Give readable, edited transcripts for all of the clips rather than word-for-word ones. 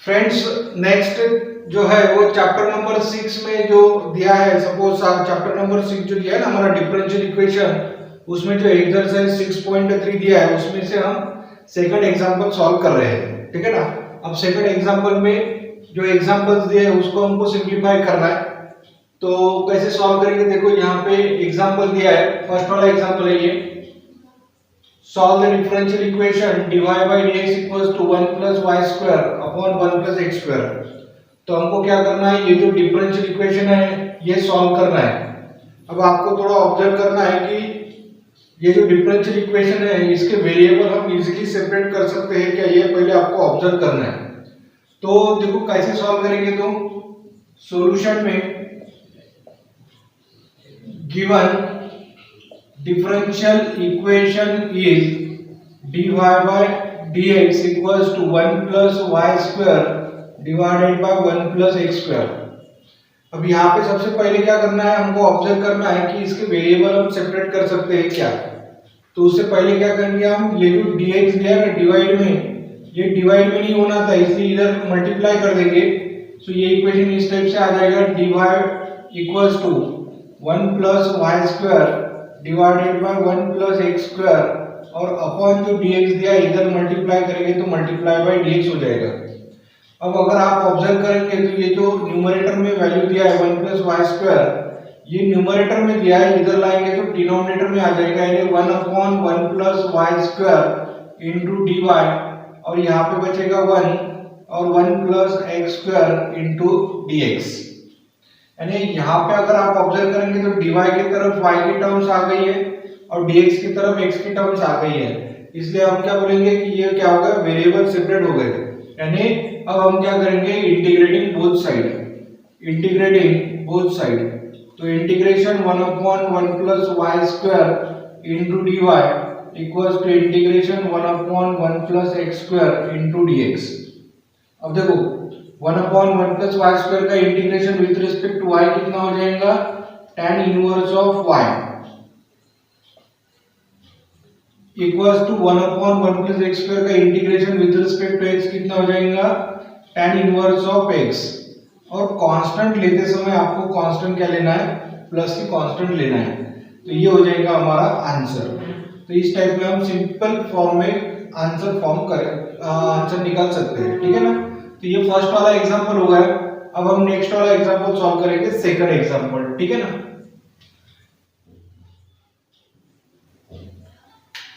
Friends next जो है वो चैप्टर नंबर 6 में जो दिया है, सपोज चैप्टर नंबर 6 जो दिया है ना हमारा डिफरेंशियल इक्वेशन, उसमें जो एक्सरसाइज 6.3 दिया है उसमें से हम सेकंड एग्जांपल सॉल्व कर रहे हैं, ठीक है ना। अब सेकंड एग्जांपल में जो एग्जांपल्स दिए हैं उसको हमको सिंपलीफाई करना है। तो कैसे सॉल्व करेंगे, देखो यहाँ पे एग्जांपल दिया है, फर्स्ट वाला एग्जांपल है ये, solve the differential equation dy by dx equals to 1 plus y square upon 1 plus x square। तो हमको क्या करना है, ये जो डिफरेंशियल इक्वेशन है ये सॉल्व करना है। अब आपको थोड़ा ऑब्जर्व करना है कि ये जो डिफरेंशियल इक्वेशन है इसके वेरिएबल हम इजीली सेपरेट कर सकते हैं क्या, ये पहले आपको ऑब्जर्व करना है। तो देखो कैसे सॉल्व करेंगे, तो सॉल्यूशन में given differential equation is dy by dx equals to 1 plus y square divided by 1 plus x square। अब यहाँ पे सबसे पहले क्या करना है, हमको ऑब्जर्व करना है कि इसके वेरिएबल हम सेपरेट कर सकते हैं क्या। तो उससे पहले क्या करेंगे हम, ये जो dx दिया है डिवाइड में, ये डिवाइड में नहीं होना था इसलिए इधर मल्टीप्लाई कर देंगे। सो ये इक्वेशन इस टाइप से आ जाएगा, dy equals to 1 plus y square divided by 1 plus x square, और अपॉन जो dx दिया इधर मल्टीप्लाई करेंगे तो मल्टीप्लाई बाय dx हो जाएगा। अब अगर आप ऑब्जर्व करेंगे तो ये जो न्यूमरेटर में वैल्यू दिया है 1 प्लस वाई स्क्वायर, ये न्यूमरेटर में दिया है, इधर लाएंगे तो डिनोमिनेटर में आ जाएगा, यानी 1 upon 1 plus y square into d y, और यहाँ पे बचेगा 1 और 1 plus x square into d x. यानी यहाँ पे अगर आप ऑब्जर्व करेंगे तो dy की तरफ y की टर्म्स आ गई है और dx की तरफ x की टर्म्स आ गई है, इसलिए हम क्या बोलेंगे कि ये क्या हो गया, वेरिएबल सेपरेट हो गए। यानी अब हम क्या करेंगे, integrating both side, integrating both side. तो integration 1 upon 1 plus y square into d y equals to integration 1 upon 1 plus x square into d x. अब देखो 1 अपॉन 1 प्लस वाई स्क्वायर का integration with respect to y कितना हो जाएगा, tan inverse of y equals to 1 upon 1 plus x square का integration with respect to x कितना हो जाएगा, tan इनवर्स ऑफ x। और कांस्टेंट लेते समय आपको कांस्टेंट क्या लेना है, प्लस की कांस्टेंट लेना है, तो ये हो जाएगा हमारा आंसर। तो इस टाइप में हम सिंपल फॉर्म में आंसर निकाल सकते हैं, ठीक है ना। तो ये फर्स्ट वाला एग्जांपल हो गया। अब हम नेक्स्ट वाला एग्जांपल सॉल्व करेंगे, सेकंड एग्जांपल, ठीक है ना।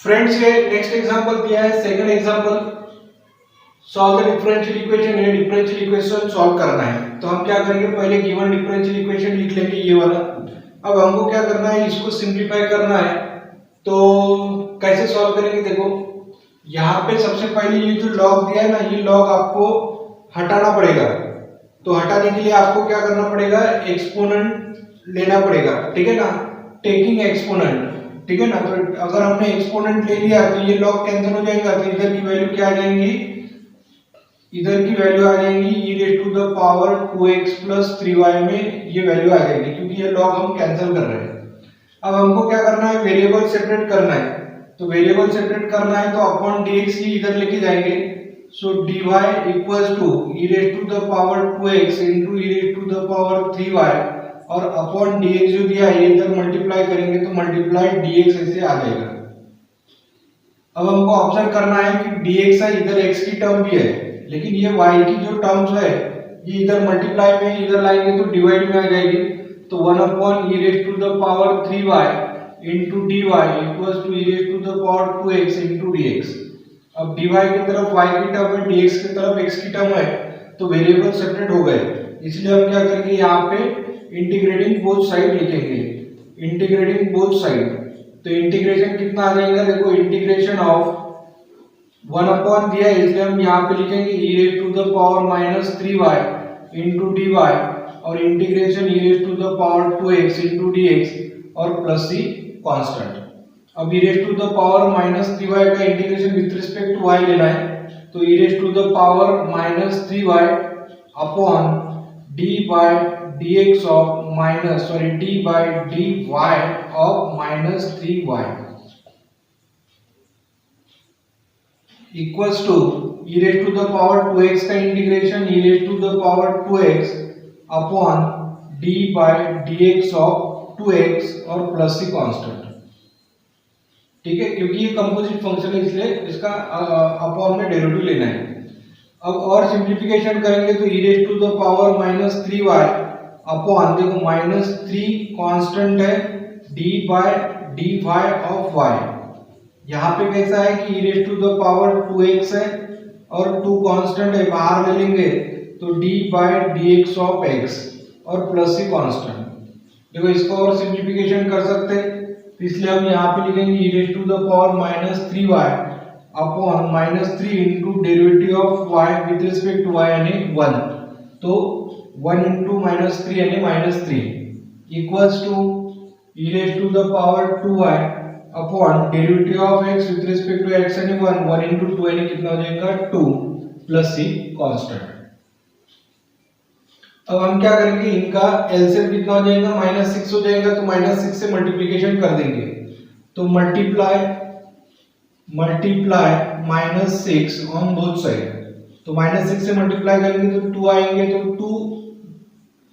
फ्रेंड्स ये नेक्स्ट एग्जांपल दिया है, second example, solve the differential equation. ये डिफरेंशियल इक्वेशन सॉल्व करना है, तो हम क्या करेंगे, पहले गिवन डिफरेंशियल इक्वेशन लिख लेंगे ये वाला। अब हमको क्या करना है, इसको सिंपलीफाई करना है। तो कैसे सॉल्व करेंगे, देखो यहाँ पे सबसे पहले ये जो लॉग दिया है ना, ये लॉग आपको हटाना पड़ेगा। तो हटाने के लिए आपको क्या करना पड़ेगा, एक्सपोनेंट लेना पड़ेगा, ठीक है ना, टेकिंग एक्सपोनेंट, ठीक है ना। तो अगर हमने एक्सपोनेंट ले लिया तो ये लॉग कैंसिल हो जाएगा, तो इधर की वैल्यू क्या आ जाएंगी, इधर की वैल्यू आ जाएंगी e raise to the power 2x plus 3y में ये वैल्यू आ जाएगी, क्योंकि ये लॉग हम कैंसिल कर रहे हैं। अब हमको क्या करना है, वेरिएबल सेपरेट करना है। तो वेरिएबल सेपरेट करना है तो अपॉन dx ही इधर लेके जाएंगे। So dy equals to e raise to the power 2x into e raise to the power 3y, और अपॉन dx जो दिया है इधर मल्टीप्लाई करेंगे तो मल्टीप्लाई dx ऐसे आ जाएगा। अब हमको ऑब्जर्व करना है कि dx है, इधर x की टर्म भी है, लेकिन ये y की जो टर्म्स है ये इधर मल्टीप्लाई में इधर लाएंगे तो डिवाइड में आ जाएगी। तो 1 upon e raise to the power 3y into dy equals to e raise to the power 2x into dx। अब dy की तरफ y की टर्म है, dx की तरफ x की टर्म है, तो वेरिएबल सेपरेट हो गए, इसलिए हम क्या करेंगे, यहाँ पे इंटीग्रेटिंग बोथ साइड लिखेंगे, इंटीग्रेटिंग बोथ साइड। तो इंटीग्रेशन कितना आ जाएगा, देखो इंटीग्रेशन ऑफ 1 अपॉन दिया है इसलिए हम यहाँ पे लिखेंगे e raise to the power minus 3y into dy, और integration e raise to the power 2x into dx और प्लस सी कांस्टेंट। अब e raise to the power minus 3y का integration with respect to y लेना है, तो e raise to the power minus 3y upon d by dx of minus d by dy of minus 3y equals to e raise to the power 2x का integration e raise to the power 2x upon d by dx of 2x और plus c constant. ठीक है, क्योंकि ये composite function है इसलिए इसका upon में डेरिवेटिव लेना है। अब और सिंप्लीफिकेशन करेंगे तो e raise to the power -3y upon, देखो -3 कांस्टेंट है d by dy of y। यहाँ पे कैसा है कि e raise to the power 2x है और 2 कांस्टेंट है, बाहर ले लेंगे तो d by dx of x और प्लस सी कांस्टेंट। देखो इसको और सिंप्लीफिकेशन कर सकते हैं, इसलिए हम यहाँ पे लिखेंगे e raise to the power -3y upon -3 into derivative of y with respect to y यानी 1, तो 1 इंटू -3 यानी -3 equals to e raise to the power 2y upon derivative of x with respect to x यानी 1 into 2 यानी कितना हो जाएगा 2 plus c constant. अब हम क्या करेंगे, इनका एलसीएम कितना हो जाएगा -6 हो जाएगा, तो -6 से मल्टीप्लिकेशन कर देंगे, तो मल्टीप्लाई -6 ऑन बोथ साइड, तो -6 से मल्टीप्लाई करेंगे तो 2 आएंगे, तो 2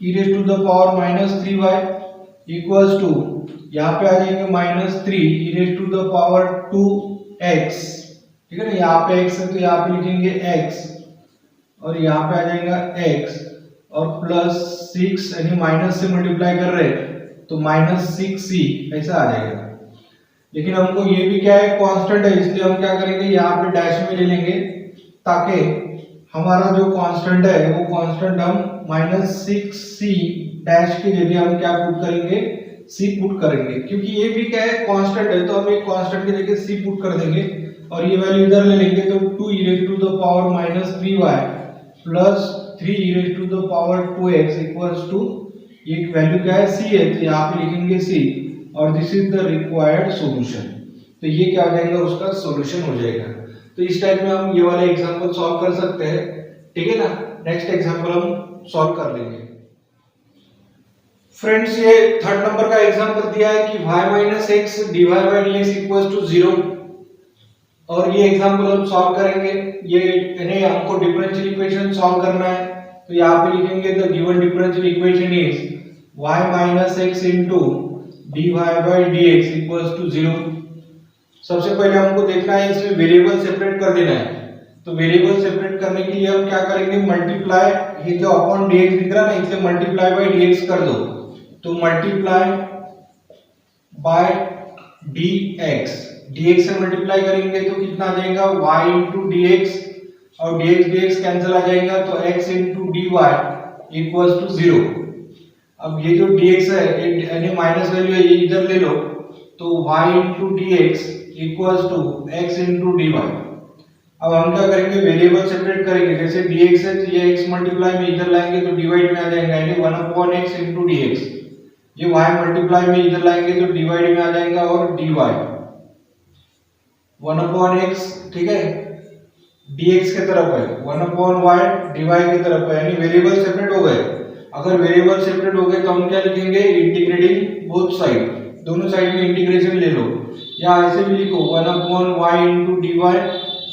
e raise to the power -3y equals to यहाँ पे आ जाएंगे -3 e raise to the power 2x। ठीक है ना, यहाँ पे x है तो यहाँ पे लिखेंगे x और यहाँ पे आ जाएगा x और प्लस 6 यानी माइनस से मल्टीप्लाई कर रहे तो -6c ऐसा आ जाएगा। लेकिन हमको ये भी क्या है कांस्टेंट है, इसलिए हम क्या करेंगे यहाँ पे डैश में ले लेंगे ताकि हमारा जो कांस्टेंट है वो कांस्टेंट हम -6c डैश के जरिए हम क्या पुट करेंगे, c पुट करेंगे, क्योंकि ये भी क्या है कांस्टेंट है, तो हम एक कांस्टेंट की जगह c पुट कर देंगे और ये वैल्यू इधर ले लेंगे, तो 2 e raise to the power -3y plus 3 e raise to the power 2x equals to, ये वैल्यू क्या है c है, तो यहाँ पे लिखेंगे c और this is the required solution. तो ये क्या हो जाएगा, उसका सॉल्यूशन हो जाएगा। तो इस टाइप में हम ये वाला एग्जांपल सॉल्व कर सकते हैं। ठीक है ना, नेक्स्ट एग्जांपल हम सॉल्व कर लेंगे। फ्रेंड्स, ये थर्ड नंबर का एग्जांपल दिया है कि y - x dy by dx equals to 0 और ये एग्जांपल हम सॉल्व करेंगे। ये यानी हमको डिफरेंशियल इक्वेशन सॉल्व करना है, तो यहाँ पे लिखेंगे the given differential equation is y - x into dy by dx equals to 0। सबसे पहले हमको देखना है इसमें वेरिएबल सेपरेट कर देना है, तो वेरिएबल सेपरेट करने के लिए हम क्या करेंगे, मल्टीप्लाई, ये जो अपॉन dx दिख रहा है ना, इससे मल्टीप्लाई बाय dx कर दो, तो मल्टीप्लाई बाय dx से मल्टीप्लाई करेंगे तो कितना आ जाएगा y into dx और dx कैंसिल आ जाएगा, तो x into dy equals to 0। अब ये जो dx है यानी माइनस वैल्यू है, ये इधर ले लो, तो y into dx equals to x into dy। अब हम क्या करेंगे, वेरिएबल सेपरेट करेंगे, जैसे dx है तो ये x मल्टीप्लाई में इधर लाएंगे तो डिवाइड में आ जाएगा, यानी 1/x into dx। ये y मल्टीप्लाई में इधर लाएंगे तो डिवाइड में आ जाएगा और dy 1/x, ठीक है, dx की तरफ है, 1/y dy की तरफ है, यानी वेरिएबल सेपरेट हो गए। अगर वेरिएबल सेपरेट हो गए तो हम क्या लिखेंगे, इंटीग्रेटिंग बोथ साइड, दोनों साइड में इंटीग्रेशन ले लो, या ऐसे भी लिखो 1/y into dy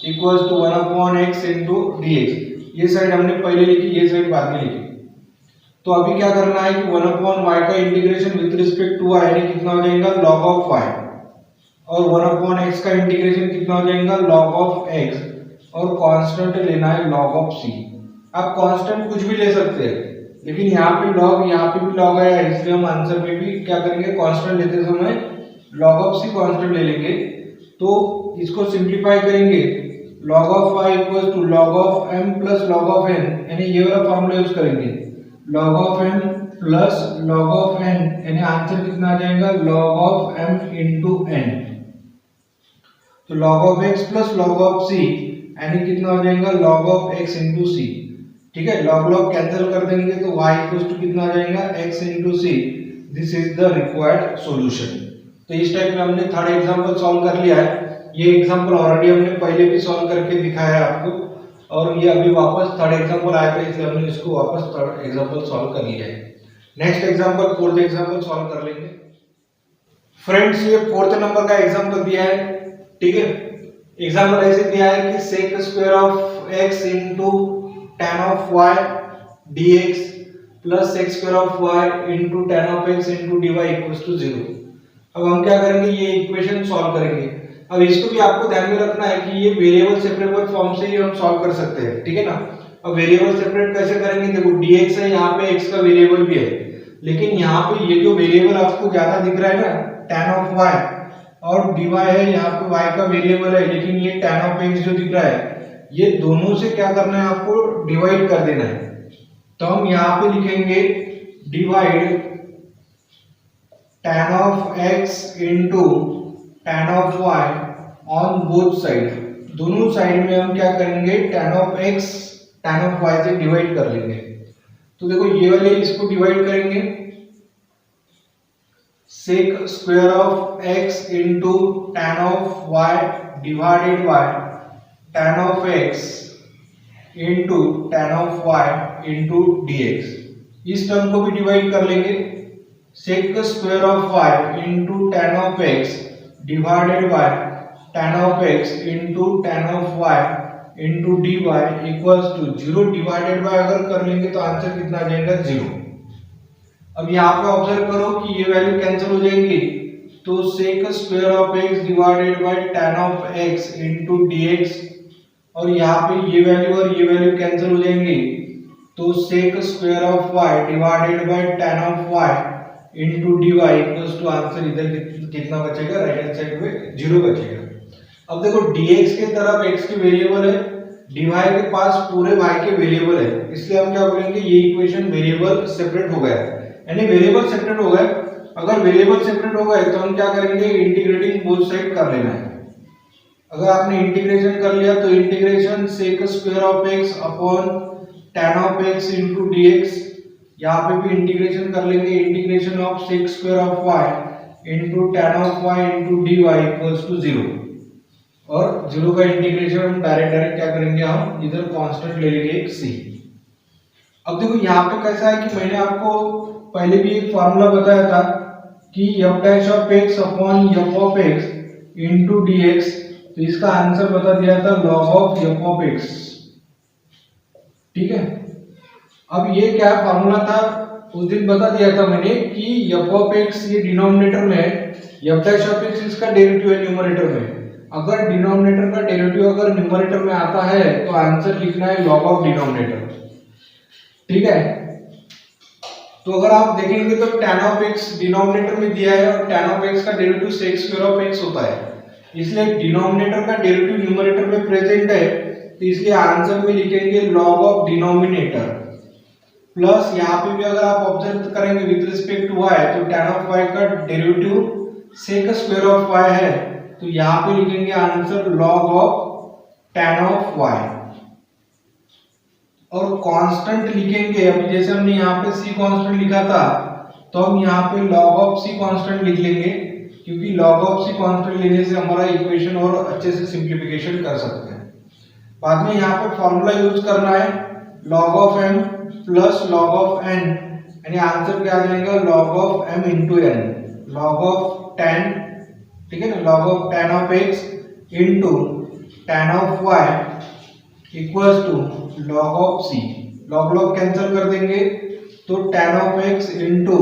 equals to 1/x into dx। ये साइड हमने पहले लिखी, ये साइड बाद में लिखी। तो अभी क्या करना है कि 1/y का integration with respect to y यानी कितना हो जाएगा log of y, और 1/x का इंटीग्रेशन कितना हो जाएगा log of x, और कांस्टेंट लेना है log of c। आप कांस्टेंट कुछ भी ले सकते हैं, लेकिन यहाँ पे log, यहाँ पे भी log आया है, इसलिए हम आंसर में भी क्या करेंगे, कांस्टेंट लेते समय log of c कांस्टेंट ले लेंगे। तो इसको सिंप्लीफाई करेंगे, log of y equals to log of m plus log of n, यानी ये वाला फॉर्मूला यूज करेंगे, log of m plus log of n, यानी आंसर कितना आ जाएगा log of m into n। तो log of x plus log of c यानी कितना हो जाएगा log of x into c। ठीक है, log कैंसिल कर देंगे तो y इक्वल्स टू कितना आ जाएगा x into c। This is the required solution. तो इस टाइप में हमने थर्ड एग्जांपल सॉल्व कर लिया है। ये एग्जांपल ऑलरेडी हमने पहले भी सॉल्व करके दिखाया है आपको, और ये अभी वापस थर्ड एग्जांपल आया था, इसलिए हमने इसको वापस थर्ड एग्जांपल सॉल्व कर लिया है। Next example, fourth example solve कर लेंगे। फ्रेंड्स, ये फोर्थ नंबर का एग्जांपल दिया है। ठीक है, एग्जांपल ऐसे दिया है कि sec square of of x into tan of y dx plus sec square of y into tan of x into dy equals to 0। अब हम क्या करेंगे, ये इक्वेशन सॉल्व करेंगे। अब इसको भी आपको ध्यान में रखना है कि ये वेरिएबल सेपरेबल फॉर्म से ही हम सॉल्व कर सकते हैं, ठीक है ना। अब वेरिएबल सेपरेट कैसे करेंगे, देखो dx है, यहाँ पे x का वेरिएबल भी है, लेकिन यहाँ पे ये जो वेरिएबल आपको ज्यादा दिख रहा है ना tan ऑफ y, और dy है यहाँ पे y का वेरिएबल है, लेकिन ये tan ऑफ x जो दिख रहा है, ये दोनों से क्या करना है, आपको डिवाइड कर देना है। तो हम यहाँ पे लिखेंगे divide tan of x into tan of y on both side. दोनों साइड में हम क्या करेंगे, tan of x tan of y से डिवाइड कर लेंगे। तो देखो ये वाले इसको डिवाइड करेंगे, sec square of x into tan of y divided by tan of x into tan of y into dx। इस टर्म को भी डिवाइड कर लेंगे, sec square of y into tan of x divided by tan of x into tan of y into dy equals to 0। Divided by अगर कर लेंगे तो answer कितना आ जाएगा, 0। अब यहाँ पे ऑब्जर्व करो कि ये वैल्यू कैंसिल हो जाएंगी, तो sec square of x divided by tan of x into dx, और यहाँ पे ये वैल्यू और ये वैल्यू कैंसिल हो जाएंगी, तो sec square of y divided by tan of y into dy equals to answer इधर कितना बचेगा, राइट हैंड साइड में 0 बचेगा। अब देखो dx के तरफ x के वेरिएबल है, dy के पास पूरे y के वेरिएबल है, इसलिए हम क्या बोलेंगे, ये इक्वेशन वेरिएबल सेपरेट हो गया है, यानी वेरिएबल सेपरेट हो गए। अगर वेरिएबल सेपरेट हो गए तो हम क्या करेंगे, इंटीग्रेटिंग बोथ साइड कर लेना है। अगर आपने इंटीग्रेशन कर लिया तो integration sec square of x upon tan of x into dx, यहाँ पे भी इंटीग्रेशन कर लेंगे, integration of sec square of y into tan of y into dy equals to 0। और 0 का इंटीग्रेशन हम डायरेक्ट क्या करेंगे, हम इधर कांस्टेंट ले लेंगे एक c। अब देखो यहाँ पे कैसा है कि मैंने आपको पहले भी एक फार्मूला बताया था कि f dash of x upon f of x into dx, तो इसका आंसर बता दिया था log of f of x, ठीक है। अब ये क्या फार्मूला था, उस दिन बता दिया था मैंने कि f ऑफ x ये डिनोमिनेटर में है, f डैश ऑफ x इसका डेरिवेटिव है न्यूमरेटर में। अगर डिनोमिनेटर का डेरिवेटिव अगर न्यूमरेटर में आता है तो आंसर लिखना है log ऑफ डिनोमिनेटर, ठीक है। तो अगर आप देखेंगे तो tan ऑफ x डिनोमिनेटर में दिया है और tan ऑफ x का derivative sec square of x होता है, इसलिए डिनोमिनेटर का डेरिवेटिव न्यूमरेटर में प्रेजेंट है, तो इसलिए आंसर में लिखेंगे log ऑफ डिनोमिनेटर प्लस यहाँ पे भी अगर आप ऑब्जर्व करेंगे विद रिस्पेक्ट टू y, तो tan ऑफ y का derivative sec square of y है, तो यहाँ पे लिखेंगे answer log of tan of y। और कांस्टेंट लिखेंगे, अभी जैसे हमने यहाँ पे c कांस्टेंट लिखा था, तो हम यहाँ पे log ऑफ c कांस्टेंट लिख लेंगे, क्योंकि log ऑफ c कांस्टेंट लेने से हमारा इक्वेशन और अच्छे से सिंप्लीफिकेशन कर सकते हैं। बाद में यहाँ पे फॉर्मूला यूज करना है log of m plus log of n, यानी आंसर क्या आ जाएगा, log of m into n, log of tan, ठीक है ना, log of tan of x into tan of y equals to log of c। log log cancel कर देंगे तो tan of x into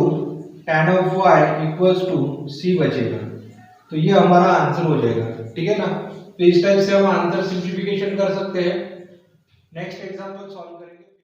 tan of y equals to c बचेगा, तो ये हमारा आंसर हो जाएगा, ठीक है ना। तो इस टाइप से हम आंसर सिंप्लीफिकेशन कर सकते हैं। नेक्स्ट एग्जांपल सॉल्व करेंगे।